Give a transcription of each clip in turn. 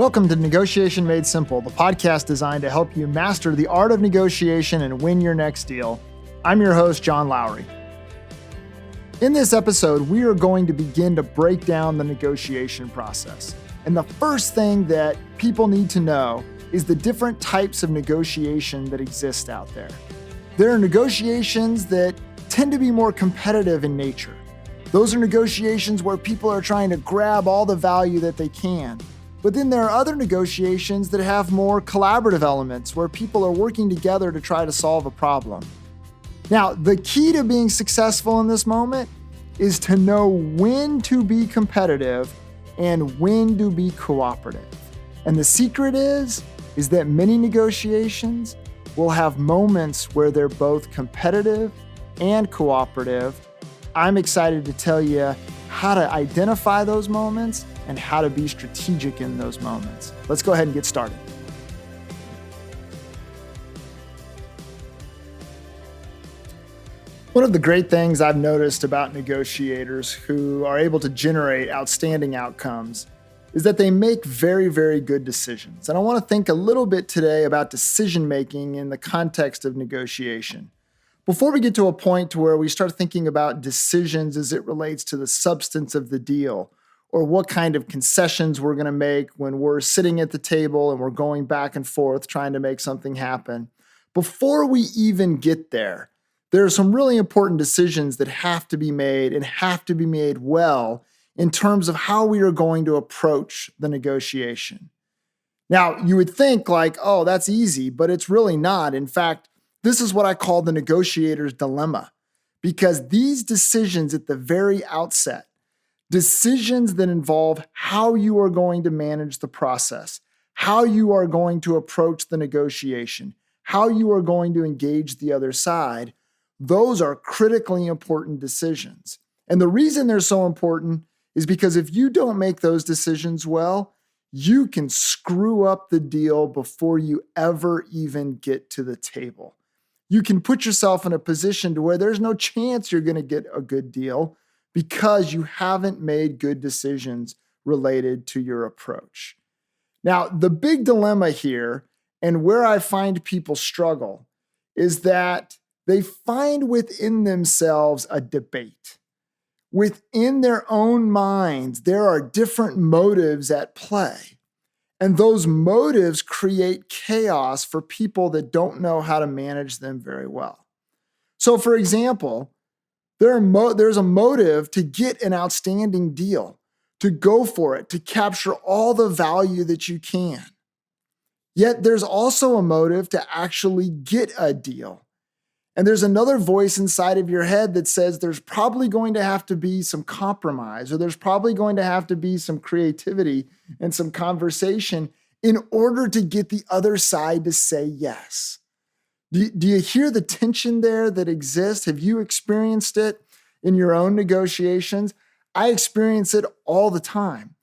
Welcome to Negotiation Made Simple, the podcast designed to help you master the art of negotiation and win your next deal. I'm your host, John Lowry. In this episode, we are going to begin to break down the negotiation process. And the first thing that people need to know is the different types of negotiation that exist out there. There are negotiations that tend to be more competitive in nature. Those are negotiations where people are trying to grab all the value that they can. But then there are other negotiations that have more collaborative elements where people are working together to try to solve a problem. Now, the key to being successful in this moment is to know when to be competitive and when to be cooperative. And the secret is that many negotiations will have moments where they're both competitive and cooperative. I'm excited to tell you how to identify those moments and how to be strategic in those moments. Let's go ahead and get started. One of the great things I've noticed about negotiators who are able to generate outstanding outcomes is that they make very, very good decisions. And I want to think a little bit today about decision-making in the context of negotiation. Before we get to a point to where we start thinking about decisions as it relates to the substance of the deal, or what kind of concessions we're going to make when we're sitting at the table and we're going back and forth trying to make something happen. Before we even get there, there are some really important decisions that have to be made and have to be made well in terms of how we are going to approach the negotiation. Now, you would think like, oh, that's easy, but it's really not. In fact, this is what I call the negotiator's dilemma, because these decisions at the very outset, decisions that involve how you are going to manage the process, how you are going to approach the negotiation, how you are going to engage the other side, those are critically important decisions. And the reason they're so important is because if you don't make those decisions well, you can screw up the deal before you ever even get to the table. You can put yourself in a position to where there's no chance you're going to get a good deal because you haven't made good decisions related to your approach. Now, the big dilemma here, and where I find people struggle, is that they find within themselves a debate. Within their own minds, there are different motives at play. And those motives create chaos for people that don't know how to manage them very well. So, for example, there's a motive to get an outstanding deal, to go for it, to capture all the value that you can. Yet there's also a motive to actually get a deal. And there's another voice inside of your head that says there's probably going to have to be some compromise, or there's probably going to have to be some creativity and some conversation in order to get the other side to say yes. Do you hear the tension there that exists? Have you experienced it in your own negotiations? I experience it all the time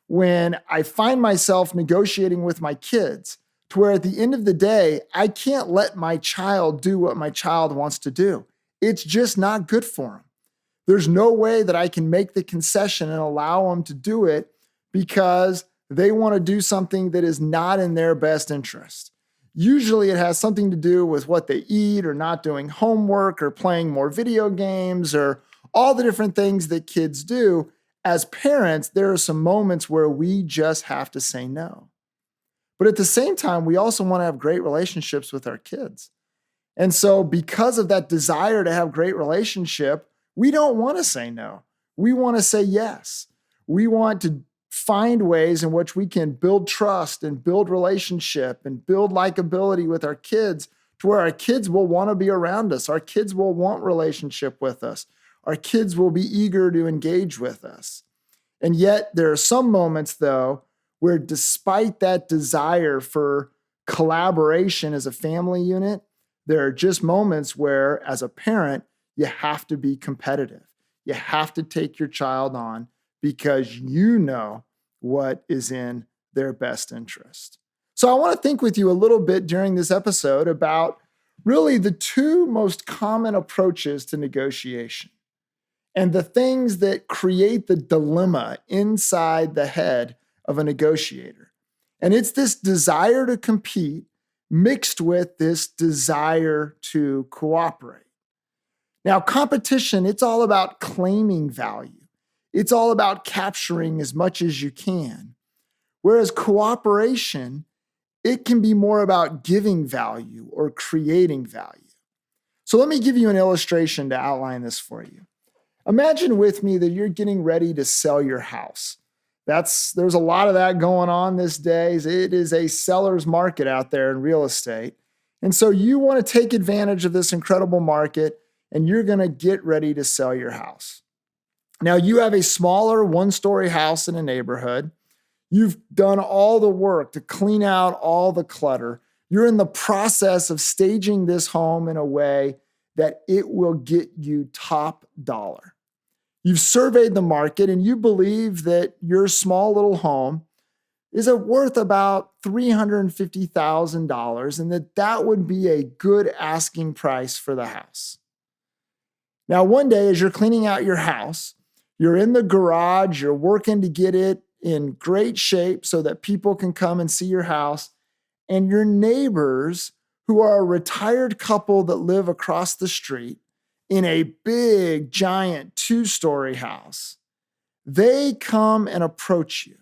when I find myself negotiating with my kids, to where at the end of the day, I can't let my child do what my child wants to do. It's just not good for them. There's no way that I can make the concession and allow them to do it because they want to do something that is not in their best interest. Usually it has something to do with what they eat, or not doing homework, or playing more video games, or all the different things that kids do. As parents, there are some moments where we just have to say no. But at the same time, we also want to have great relationships with our kids. And so because of that desire to have great relationship, we don't want to say no. We want to say yes. We want to find ways in which we can build trust and build relationship and build likability with our kids, to where our kids will want to be around us. Our kids will want relationship with us. Our kids will be eager to engage with us. And yet there are some moments, though, where despite that desire for collaboration as a family unit, there are just moments where, as a parent, you have to be competitive. You have to take your child on because you know what is in their best interest. So I want to think with you a little bit during this episode about really the two most common approaches to negotiation and the things that create the dilemma inside the head of a negotiator. And it's this desire to compete mixed with this desire to cooperate. Now, competition, it's all about claiming value. It's all about capturing as much as you can. Whereas cooperation, it can be more about giving value or creating value. So let me give you an illustration to outline this for you. Imagine with me that you're getting ready to sell your house. There's a lot of that going on these days. It is a seller's market out there in real estate. And so you want to take advantage of this incredible market and you're going to get ready to sell your house. Now you have a smaller one-story house in a neighborhood. You've done all the work to clean out all the clutter. You're in the process of staging this home in a way that it will get you top dollar. You've surveyed the market and you believe that your small little home is worth about $350,000 and that would be a good asking price for the house. Now, one day as you're cleaning out your house, you're in the garage, you're working to get it in great shape so that people can come and see your house, and your neighbors, who are a retired couple that live across the street in a big, giant 2-story house, they come and approach you.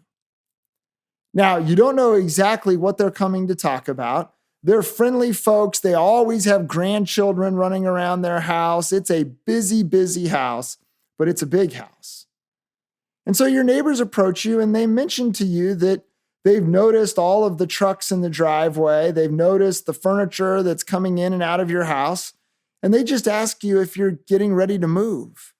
Now, you don't know exactly what they're coming to talk about. They're friendly folks. They always have grandchildren running around their house. It's a busy, busy house, but it's a big house. And so your neighbors approach you and they mention to you that they've noticed all of the trucks in the driveway. They've noticed the furniture that's coming in and out of your house. And they just ask you if you're getting ready to move.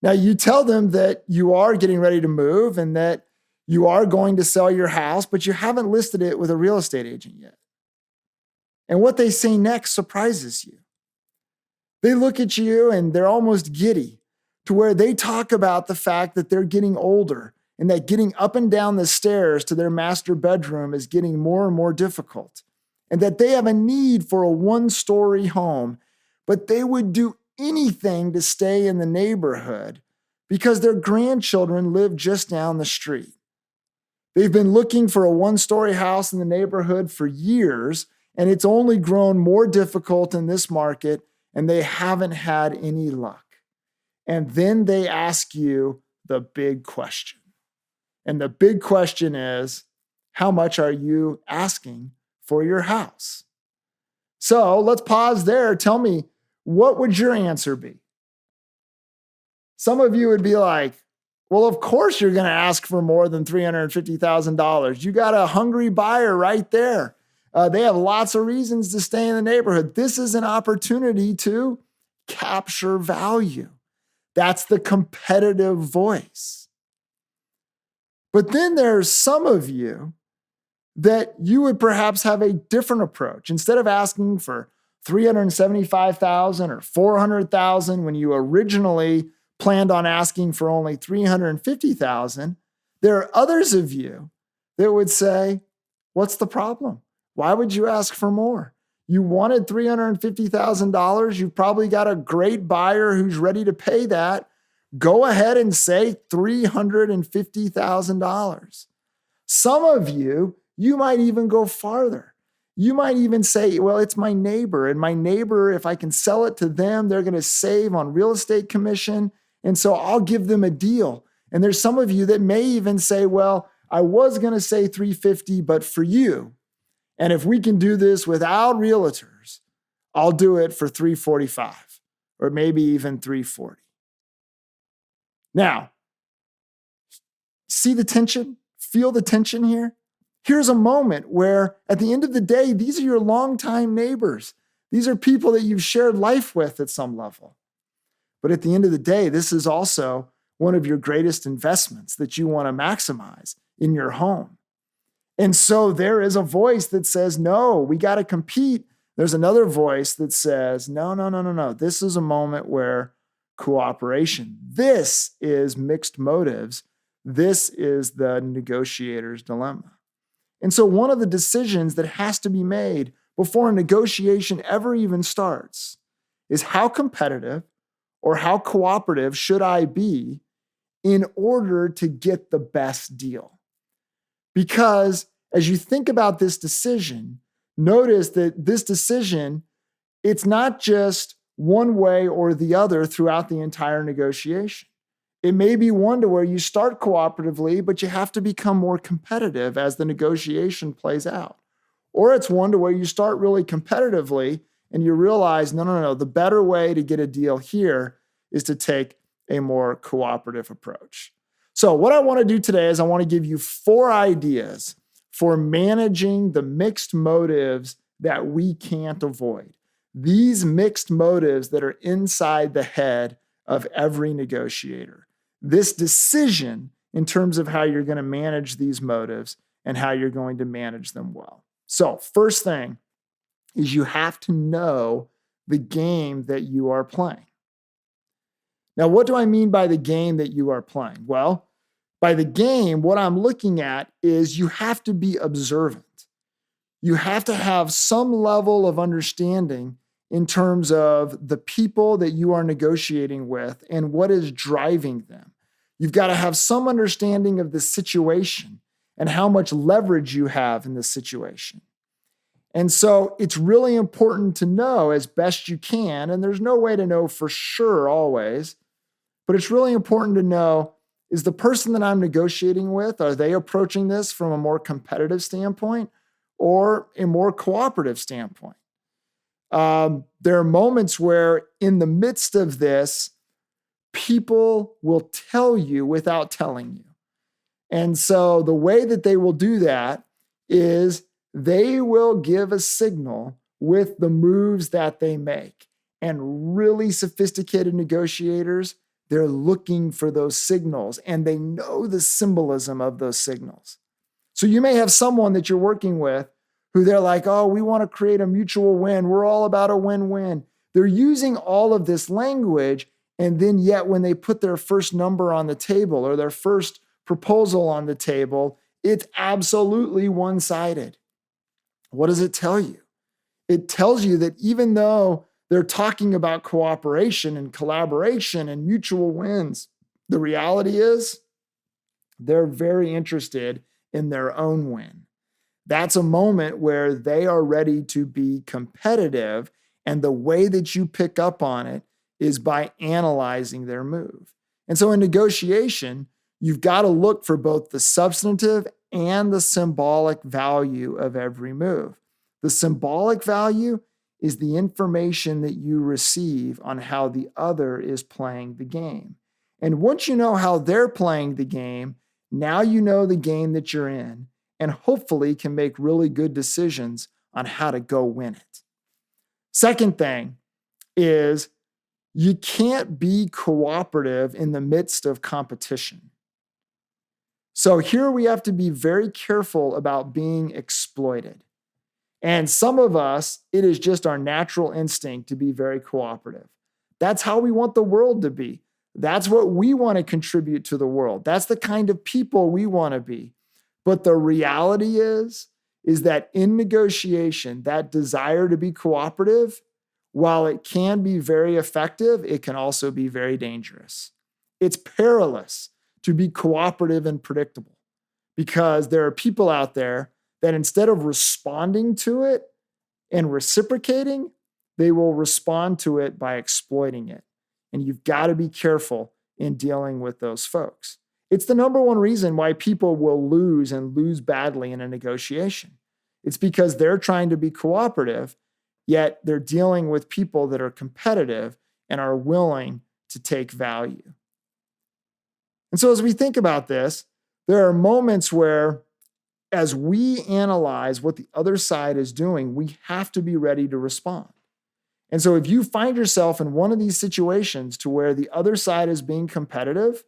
Now, you tell them that you are getting ready to move and that you are going to sell your house, but you haven't listed it with a real estate agent yet. And what they say next surprises you. They look at you and they're almost giddy to where they talk about the fact that they're getting older and that getting up and down the stairs to their master bedroom is getting more and more difficult, and that they have a need for a one-story home, but they would do anything to stay in the neighborhood because their grandchildren live just down the street. They've been looking for a one-story house in the neighborhood for years, and it's only grown more difficult in this market, and they haven't had any luck. And then they ask you the big question. And the big question is, how much are you asking for your house? So let's pause there. Tell me, what would your answer be? Some of you would be like, well, of course you're going to ask for more than $350,000. You got a hungry buyer right there. They have lots of reasons to stay in the neighborhood. This is an opportunity to capture value. That's the competitive voice. But then there's some of you that you would perhaps have a different approach. Instead of asking for $375,000 or $400,000 when you originally planned on asking for only $350,000, there are others of you that would say, what's the problem? Why would you ask for more? You wanted $350,000. You've probably got a great buyer who's ready to pay that. Go ahead and say $350,000. Some of you might even go farther. You might even say, well, it's my neighbor, and my neighbor, if I can sell it to them, they're going to save on real estate commission. And so I'll give them a deal. And there's some of you that may even say, well, I was going to say 350, but for you, and if we can do this without realtors, I'll do it for 345 or maybe even 340. Now, see the tension? Feel the tension here? Here's a moment where at the end of the day, these are your longtime neighbors. These are people that you've shared life with at some level. But at the end of the day, this is also one of your greatest investments that you want to maximize in your home. And so there is a voice that says, no, we got to compete. There's another voice that says, no. This is a moment where cooperation. This is mixed motives. This is the negotiator's dilemma. And so one of the decisions that has to be made before a negotiation ever even starts is how competitive or how cooperative should I be in order to get the best deal? Because as you think about this decision, notice that this decision, it's not just one way or the other throughout the entire negotiation. It may be one to where you start cooperatively, but you have to become more competitive as the negotiation plays out. Or it's one to where you start really competitively and you realize, no, the better way to get a deal here is to take a more cooperative approach. So what I want to do today is I want to give you 4 ideas for managing the mixed motives that we can't avoid. These mixed motives that are inside the head of every negotiator. This decision in terms of how you're going to manage these motives and how you're going to manage them well. So, first thing is you have to know the game that you are playing. Now, what do I mean by the game that you are playing? Well, by the game, what I'm looking at is you have to be observant. You have to have some level of understanding in terms of the people that you are negotiating with and what is driving them. You've got to have some understanding of the situation and how much leverage you have in the situation. And so it's really important to know as best you can, and there's no way to know for sure always, but it's really important to know, is the person that I'm negotiating with, are they approaching this from a more competitive standpoint or a more cooperative standpoint? There are moments where in the midst of this, people will tell you without telling you. And so the way that they will do that is they will give a signal with the moves that they make. And really sophisticated negotiators, they're looking for those signals and they know the symbolism of those signals. So you may have someone that you're working with who they're like, oh, we want to create a mutual win. We're all about a win-win. They're using all of this language, and then yet when they put their first number on the table or their first proposal on the table, it's absolutely one-sided. What does it tell you? It tells you that even though they're talking about cooperation and collaboration and mutual wins, the reality is they're very interested in their own win. That's a moment where they are ready to be competitive, and the way that you pick up on it is by analyzing their move. And so in negotiation, you've got to look for both the substantive and the symbolic value of every move. The symbolic value is the information that you receive on how the other is playing the game. And once you know how they're playing the game, now you know the game that you're in, and hopefully can make really good decisions on how to go win it. Second thing is you can't be cooperative in the midst of competition. So here we have to be very careful about being exploited. And some of us, it is just our natural instinct to be very cooperative. That's how we want the world to be. That's what we want to contribute to the world. That's the kind of people we want to be. But the reality is that in negotiation, that desire to be cooperative, while it can be very effective, it can also be very dangerous. It's perilous to be cooperative and predictable because there are people out there that instead of responding to it and reciprocating, they will respond to it by exploiting it. And you've got to be careful in dealing with those folks. It's the number one reason why people will lose and lose badly in a negotiation. It's because they're trying to be cooperative, yet they're dealing with people that are competitive and are willing to take value. And so as we think about this, there are moments where as we analyze what the other side is doing, we have to be ready to respond. And so if you find yourself in one of these situations to where the other side is being competitive,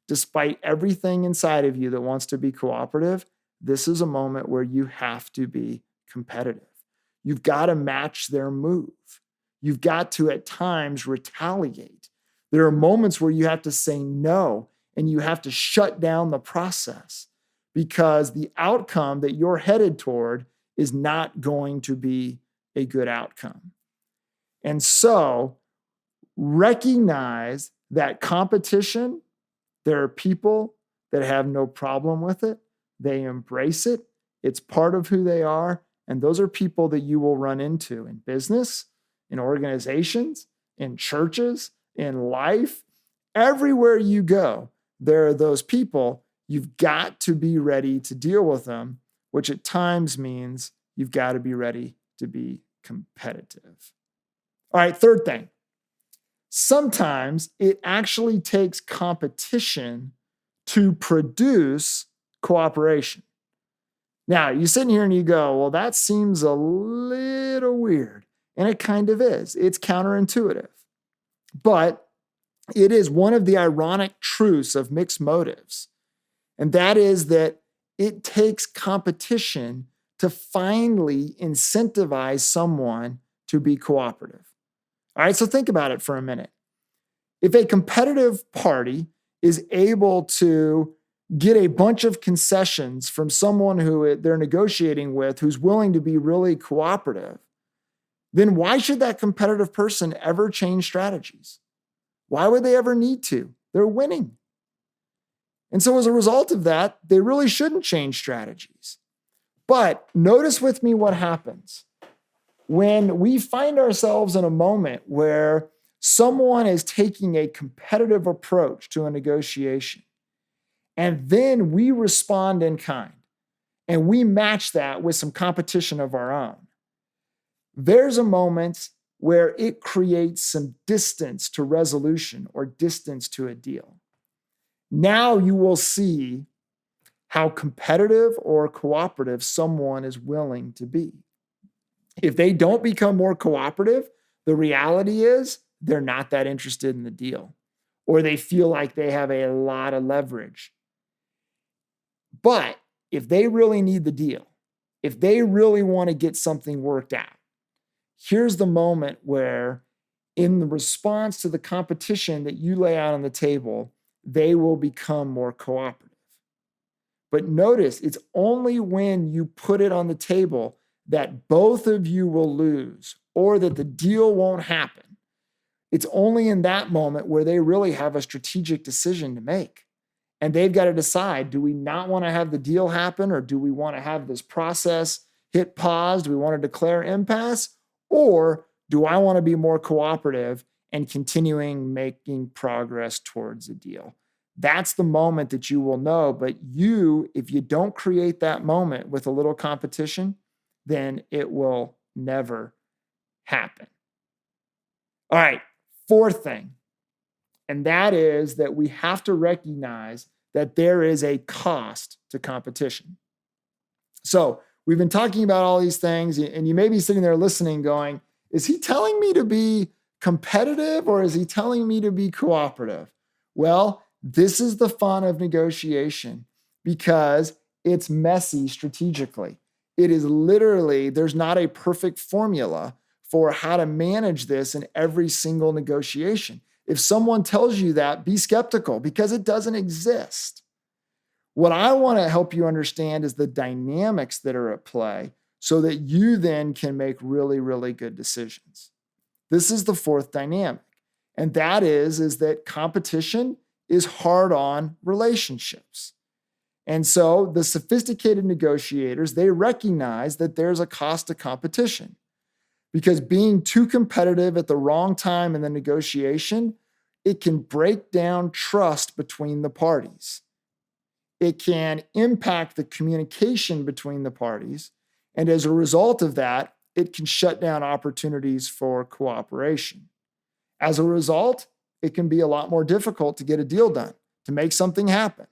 despite everything inside of you that wants to be cooperative, this is a moment where you have to be competitive. You've got to match their move. You've got to, at times, retaliate. There are moments where you have to say no, and you have to shut down the process because the outcome that you're headed toward is not going to be a good outcome. And so recognize that competition, there are people that have no problem with it. They embrace it. It's part of who they are. And those are people that you will run into in business, in organizations, in churches, in life. Everywhere you go, there are those people. You've got to be ready to deal with them, which at times means you've got to be ready to be competitive. All right, third thing. Sometimes it actually takes competition to produce cooperation. Now, you sit in here and you go, well, that seems a little weird. And it kind of is. It's counterintuitive. But it is one of the ironic truths of mixed motives. And that is that it takes competition to finally incentivize someone to be cooperative. All right, so think about it for a minute. If a competitive party is able to get a bunch of concessions from someone who they're negotiating with who's willing to be really cooperative, then why should that competitive person ever change strategies? Why would they ever need to? They're winning. And so as a result of that, they really shouldn't change strategies. But notice with me what happens when we find ourselves in a moment where someone is taking a competitive approach to a negotiation, and then we respond in kind, and we match that with some competition of our own. There's a moment where it creates some distance to resolution or distance to a deal. Now you will see how competitive or cooperative someone is willing to be. If they don't become more cooperative, the reality is they're not that interested in the deal, or they feel like they have a lot of leverage. But if they really need the deal, if they really want to get something worked out, here's the moment where, in the response to the competition that you lay out on the table, they will become more cooperative. But notice, it's only when you put it on the table that both of you will lose or that the deal won't happen. It's only in that moment where they really have a strategic decision to make. And they've got to decide, do we not want to have the deal happen, or do we want to have this process hit pause? Do we want to declare impasse? Or do I want to be more cooperative and continuing making progress towards a deal? That's the moment that you will know. But if you don't create that moment with a little competition, then it will never happen. All right, fourth thing, and that is that we have to recognize that there is a cost to competition. So we've been talking about all these things, and you may be sitting there listening going, is he telling me to be competitive or is he telling me to be cooperative? Well, this is the fun of negotiation because it's messy strategically. It is literally, there's not a perfect formula for how to manage this in every single negotiation. If someone tells you that, be skeptical because it doesn't exist. What I want to help you understand is the dynamics that are at play so that you then can make really, really good decisions. This is the fourth dynamic, and that is that competition is hard on relationships. And so the sophisticated negotiators, they recognize that there's a cost to competition because being too competitive at the wrong time in the negotiation, it can break down trust between the parties. It can impact the communication between the parties. And as a result of that, it can shut down opportunities for cooperation. As a result, it can be a lot more difficult to get a deal done, to make something happen.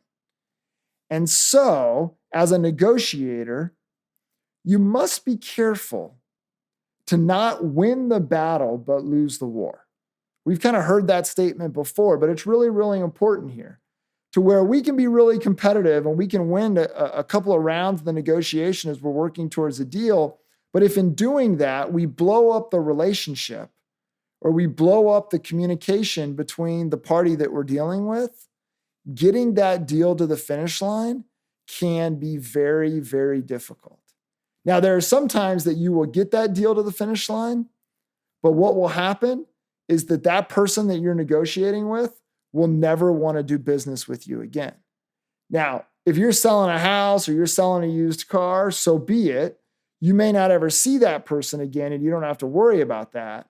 And so, as a negotiator, you must be careful to not win the battle but lose the war. We've kind of heard that statement before, but it's really, really important here to where we can be really competitive and we can win a couple of rounds of the negotiation as we're working towards a deal. But if in doing that, we blow up the relationship or we blow up the communication between the party that we're dealing with, getting that deal to the finish line can be very, very difficult. Now, there are some times that you will get that deal to the finish line, but what will happen is that person that you're negotiating with will never want to do business with you again. Now, if you're selling a house or you're selling a used car, so be it. You may not ever see that person again and you don't have to worry about that.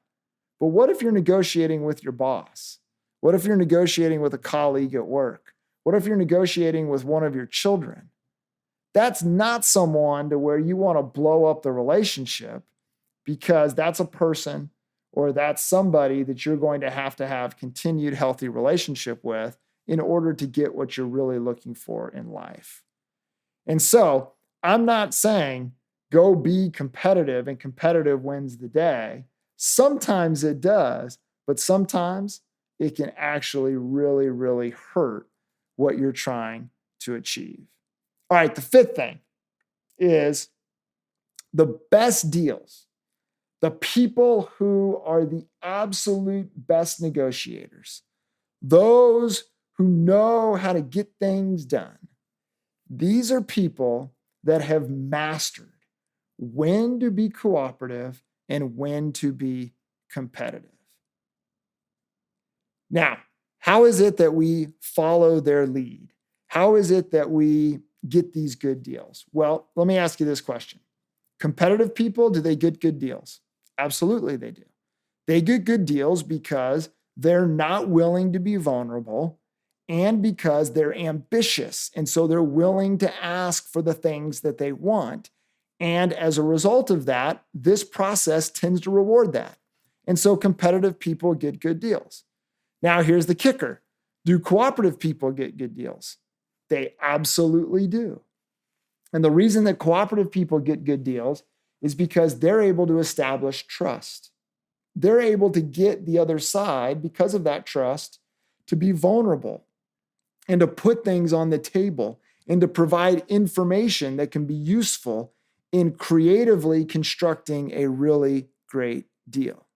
But what if you're negotiating with your boss? What if you're negotiating with a colleague at work? What if you're negotiating with one of your children? That's not someone to where you want to blow up the relationship, because that's a person or that's somebody that you're going to have continued healthy relationship with in order to get what you're really looking for in life. And so I'm not saying go be competitive and competitive wins the day. Sometimes it does, but sometimes it can actually really, really hurt what you're trying to achieve. All right, the fifth thing is the best deals. The people who are the absolute best negotiators, those who know how to get things done, these are people that have mastered when to be cooperative and when to be competitive. Now, how is it that we follow their lead? How is it that we get these good deals? Well, let me ask you this question. Competitive people, do they get good deals? Absolutely, they do. They get good deals because they're not willing to be vulnerable and because they're ambitious. And so they're willing to ask for the things that they want. And as a result of that, this process tends to reward that. And so competitive people get good deals. Now, here's the kicker. Do cooperative people get good deals? They absolutely do. And the reason that cooperative people get good deals is because they're able to establish trust. They're able to get the other side, because of that trust, to be vulnerable and to put things on the table and to provide information that can be useful in creatively constructing a really great deal.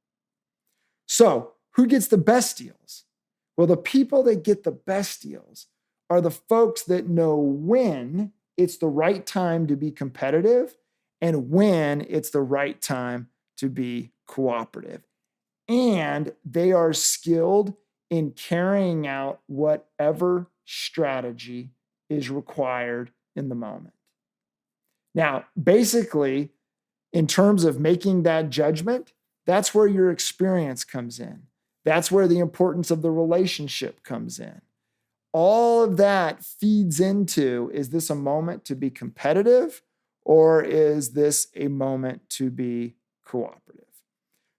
So, who gets the best deals? Well, the people that get the best deals are the folks that know when it's the right time to be competitive and when it's the right time to be cooperative. And they are skilled in carrying out whatever strategy is required in the moment. Now, basically, in terms of making that judgment, that's where your experience comes in. That's where the importance of the relationship comes in. All of that feeds into, is this a moment to be competitive or is this a moment to be cooperative?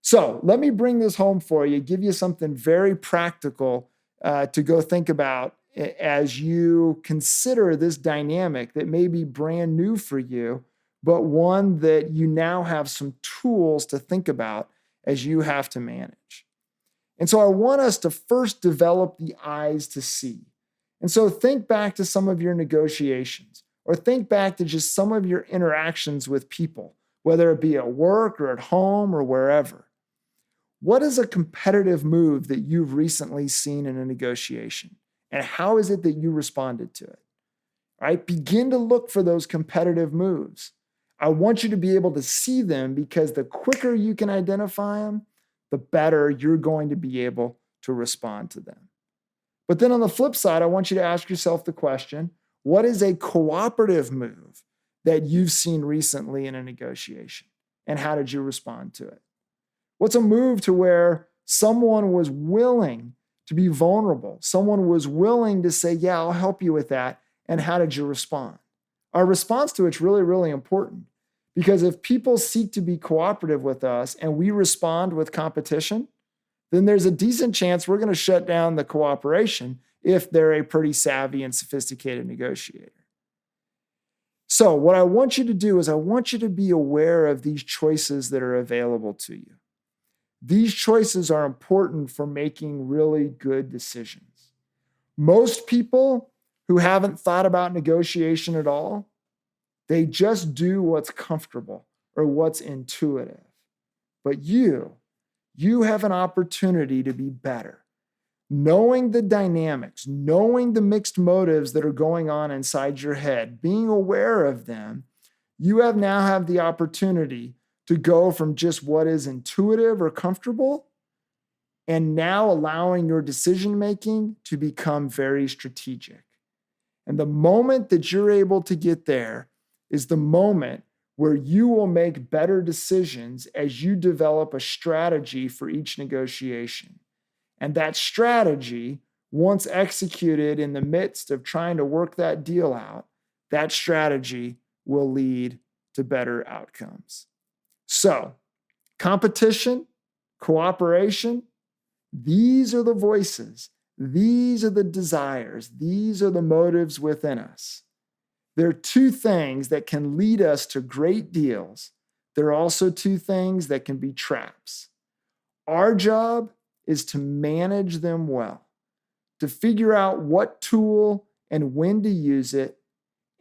So let me bring this home for you, give you something very practical to go think about as you consider this dynamic that may be brand new for you, but one that you now have some tools to think about as you have to manage. And so I want us to first develop the eyes to see. And so think back to some of your negotiations, or think back to just some of your interactions with people, whether it be at work or at home or wherever. What is a competitive move that you've recently seen in a negotiation? And how is it that you responded to it? All right, begin to look for those competitive moves. I want you to be able to see them, because the quicker you can identify them, the better you're going to be able to respond to them. But then on the flip side, I want you to ask yourself the question, what is a cooperative move that you've seen recently in a negotiation? And how did you respond to it? What's a move to where someone was willing to be vulnerable? Someone was willing to say, yeah, I'll help you with that. And how did you respond? Our response to it's really, really important, because if people seek to be cooperative with us and we respond with competition, then there's a decent chance we're going to shut down the cooperation if they're a pretty savvy and sophisticated negotiator. So what I want you to do is I want you to be aware of these choices that are available to you. These choices are important for making really good decisions. Most people who haven't thought about negotiation at all, they just do what's comfortable or what's intuitive. But you have an opportunity to be better. Knowing the dynamics, knowing the mixed motives that are going on inside your head, being aware of them, you now have the opportunity to go from just what is intuitive or comfortable and now allowing your decision-making to become very strategic. And the moment that you're able to get there is the moment where you will make better decisions as you develop a strategy for each negotiation. And that strategy, once executed in the midst of trying to work that deal out, that strategy will lead to better outcomes. So, competition, cooperation, these are the voices, these are the desires, these are the motives within us. There are two things that can lead us to great deals. There are also two things that can be traps. Our job is to manage them well, to figure out what tool and when to use it,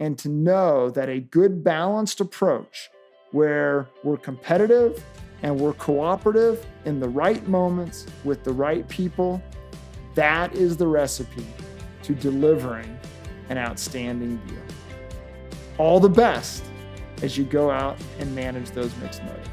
and to know that a good balanced approach where we're competitive and we're cooperative in the right moments with the right people, that is the recipe to delivering an outstanding deal. All the best as you go out and manage those mixed motives.